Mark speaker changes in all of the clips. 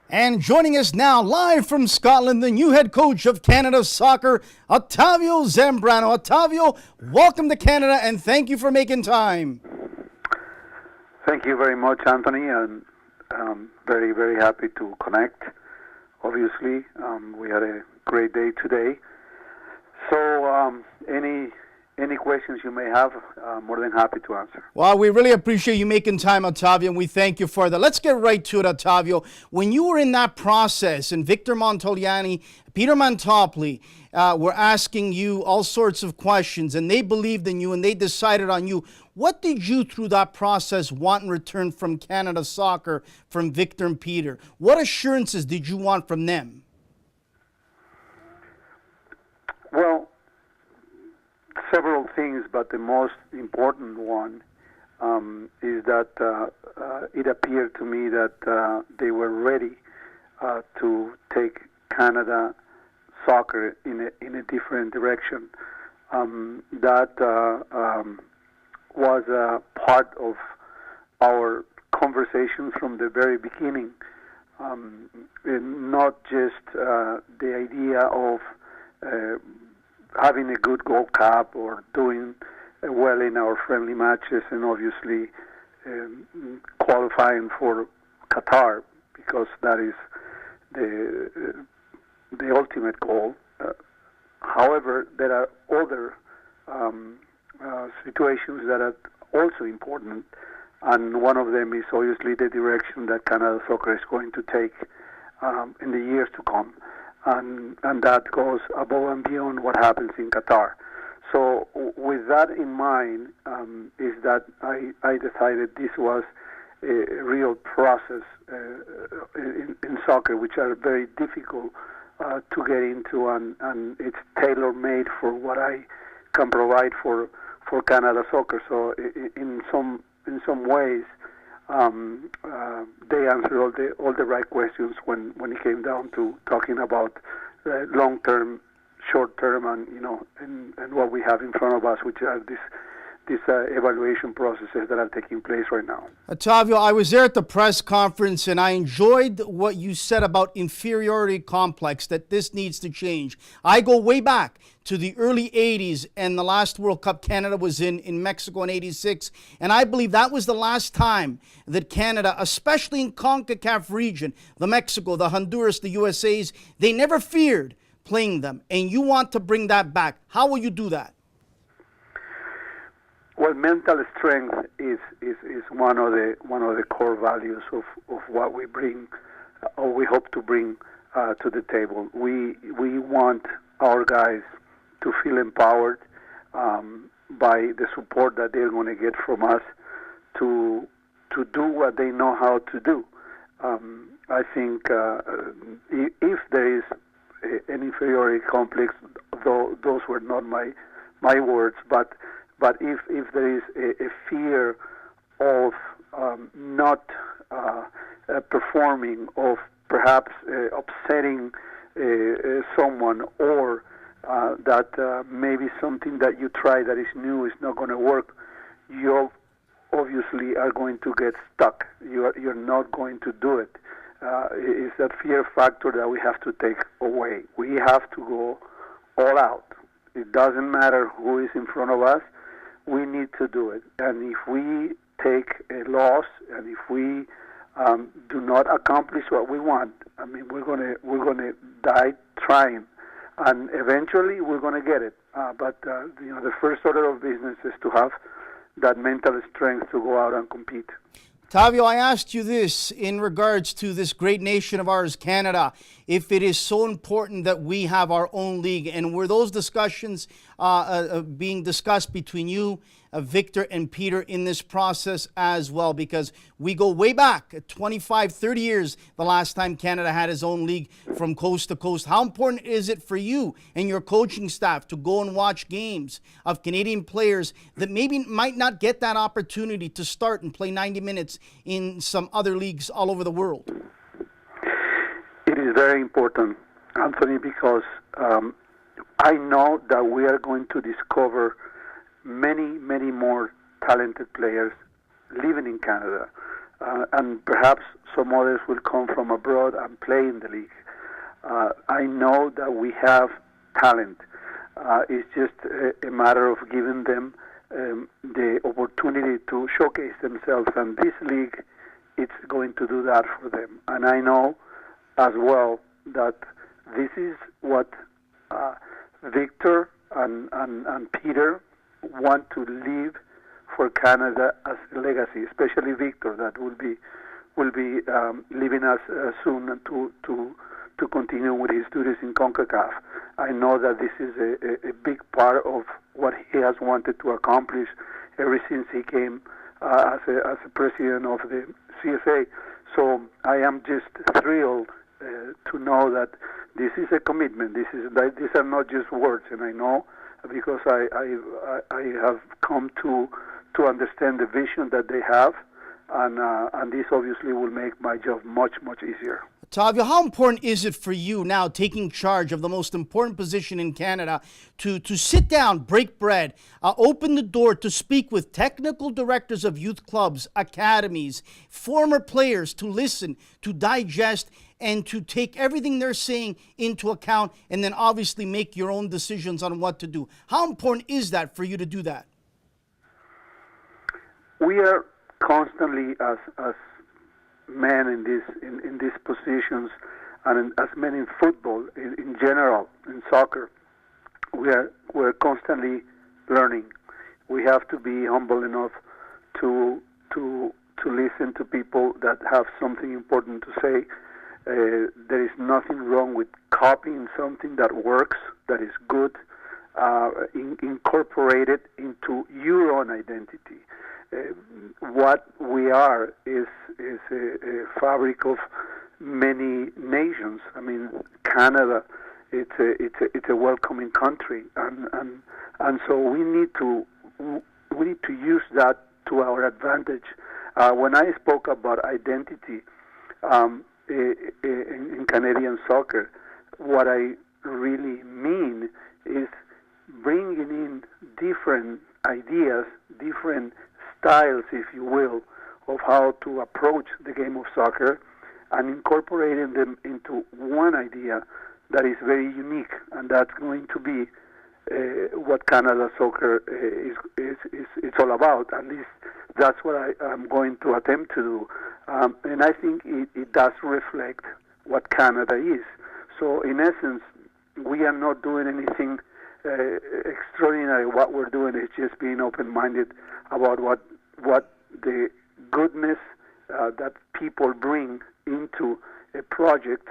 Speaker 1: And joining us now, live from Scotland, the new head coach of Canada Soccer, Octavio Zambrano. Octavio, welcome to Canada, and thank you for making time.
Speaker 2: Thank you very much, Anthony, and very, very happy to connect. Obviously, we had a great day today. So, any questions you may have, more than happy to answer.
Speaker 1: Well, we really appreciate you making time, Octavio, and we thank you for that. Let's get right to it, Octavio. When you were in that process, and Victor Montoliani, Peter Montopoli were asking you all sorts of questions, and they believed in you, and they decided on you, what did you, through that process, want in return from Canada Soccer, from Victor and Peter? What assurances did you want from them?
Speaker 2: Well, several things, but the most important one is that it appeared to me that they were ready to take Canada Soccer in a different direction. That was part of our conversations from the very beginning, and not just the idea of having a good Gold Cup or doing well in our friendly matches, and obviously qualifying for Qatar, because that is the ultimate goal. However, there are other situations that are also important, and one of them is obviously the direction that Canada Soccer is going to take in the years to come. And that goes above and beyond what happens in Qatar. So with that in mind, is that I decided this was a real process in soccer, which are very difficult to get into, and it's tailor-made for what I can provide for Canada Soccer. So in some ways, they answered all the right questions when it came down to talking about long term, short term, and what we have in front of us, which are these evaluation processes that are taking place right now.
Speaker 1: Octavio, I was there at the press conference, and I enjoyed what you said about inferiority complex, that this needs to change. I go way back to the early 80s, and the last World Cup Canada was in Mexico in 86, and I believe that was the last time that Canada, especially in CONCACAF region, the Mexico, the Honduras, the USAs, they never feared playing them, and you want to bring that back. How will you do that?
Speaker 2: Well, mental strength is one of the core values of what we bring, or we hope to bring to the table. We want our guys to feel empowered by the support that they're going to get from us to do what they know how to do. I think if there is an inferiority complex, though those were not my words, but if there is a fear of not performing, of perhaps upsetting someone, or that maybe something that you try that is new is not going to work, you obviously are going to get stuck. You're not going to do it. It's that fear factor that we have to take away. We have to go all out. It doesn't matter who is in front of us. We need to do it. And if we take a loss, and if we do not accomplish what we want, I mean, we're gonna die trying, and eventually we're gonna get it. But the first order of business is to have that mental strength to go out and compete.
Speaker 1: Octavio, I asked you this in regards to this great nation of ours, Canada, if it is so important that we have our own league, and were those discussions being discussed between you, Victor, and Peter in this process as well? Because we go way back, 25, 30 years, the last time Canada had its own league from coast to coast. How important is it for you and your coaching staff to go and watch games of Canadian players that maybe might not get that opportunity to start and play 90 minutes in some other leagues all over the world?
Speaker 2: It is very important, Anthony, because I know that we are going to discover many, many more talented players living in Canada. and perhaps some others will come from abroad and play in the league. I know that we have talent. It's just a matter of giving them the opportunity to showcase themselves, and this league, it's going to do that for them. And I know as well that this is what Victor and Peter want to leave for Canada as a legacy, especially Victor, that will be leaving us soon to continue with his duties in CONCACAF. I know that this is a big part of what he has wanted to accomplish ever since he came as a president of the CSA. So I am just thrilled to know that this is a commitment. These are not just words, and I know because I have come to understand the vision that they have, and this obviously will make my job much easier.
Speaker 1: Octavio, how important is it for you now taking charge of the most important position in Canada to sit down, break bread, open the door to speak with technical directors of youth clubs, academies, former players, to listen, to digest, and to take everything they're saying into account, and then obviously make your own decisions on what to do? How important is that for you to do that?
Speaker 2: We are constantly, as men in these positions, and as men in football in general, in soccer, we're constantly learning. We have to be humble enough to listen to people that have something important to say. There is nothing wrong with copying something that works, that is good, incorporate it into your own identity. What we are is a fabric of many nations. I mean, Canada, it's a welcoming country, and so we need to use that to our advantage. When I spoke about identity in Canadian soccer, what I really mean is bringing in different ideas, different styles, if you will, of how to approach the game of soccer, and incorporating them into one idea that is very unique, and that's going to be what Canada soccer it's all about. At least that's what I'm going to attempt to do, and I think it does reflect what Canada is. So in essence, we are not doing anything extraordinary. What we're doing is just being open-minded about what the goodness that people bring into a project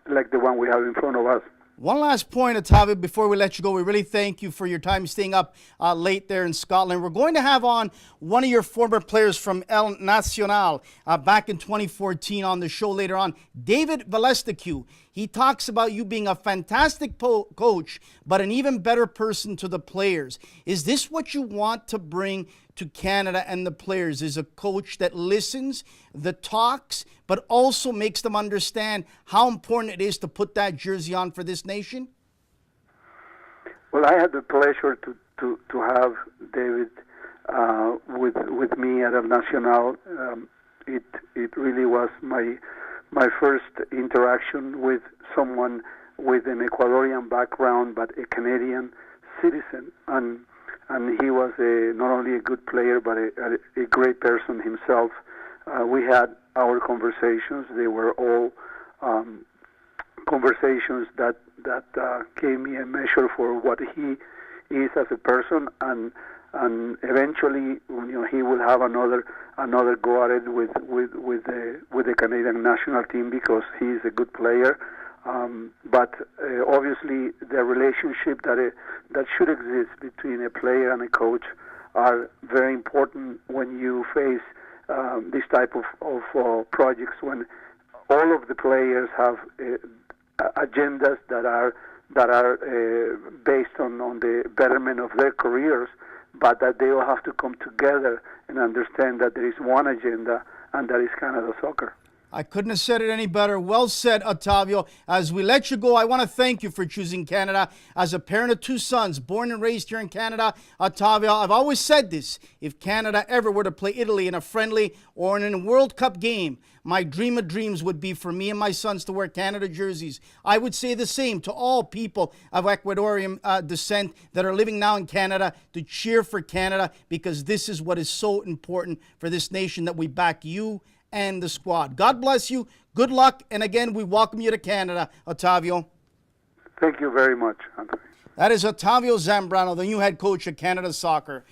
Speaker 2: like the one we have in front of us.
Speaker 1: One last point, Octavio, before we let you go. We really thank you for your time staying up late there in Scotland. We're going to have on one of your former players from El Nacional back in 2014 on the show later on, David Valestacue. He talks about you being a fantastic coach, but an even better person to the players. Is this what you want to bring to Canada and the players? Is a coach that listens, that talks, but also makes them understand how important it is to put that jersey on for this nation?
Speaker 2: Well, I had the pleasure to have David with me at El Nacional. It really was my first interaction with someone with an Ecuadorian background but a Canadian citizen, and he was not only a good player but a great person himself. We had our conversations. They were all conversations that gave me a measure for what he is as a person, and eventually, he will have another go at it with the Canadian national team because he is a good player. But obviously, the relationship that should exist between a player and a coach are very important when you face this type of projects, when all of the players have agendas that are based on the betterment of their careers, but that they all have to come together and understand that there is one agenda, and that is Canada soccer.
Speaker 1: I couldn't have said it any better. Well said, Octavio. As we let you go, I want to thank you for choosing Canada. As a parent of two sons, born and raised here in Canada, Octavio, I've always said this. If Canada ever were to play Italy in a friendly or in a World Cup game, my dream of dreams would be for me and my sons to wear Canada jerseys. I would say the same to all people of Ecuadorian descent that are living now in Canada, to cheer for Canada, because this is what is so important for this nation, that we back you and the squad. God bless you. Good luck. And again, we welcome you to Canada, Octavio.
Speaker 2: Thank you very much, Anthony.
Speaker 1: That is Octavio Zambrano, the new head coach of Canada Soccer.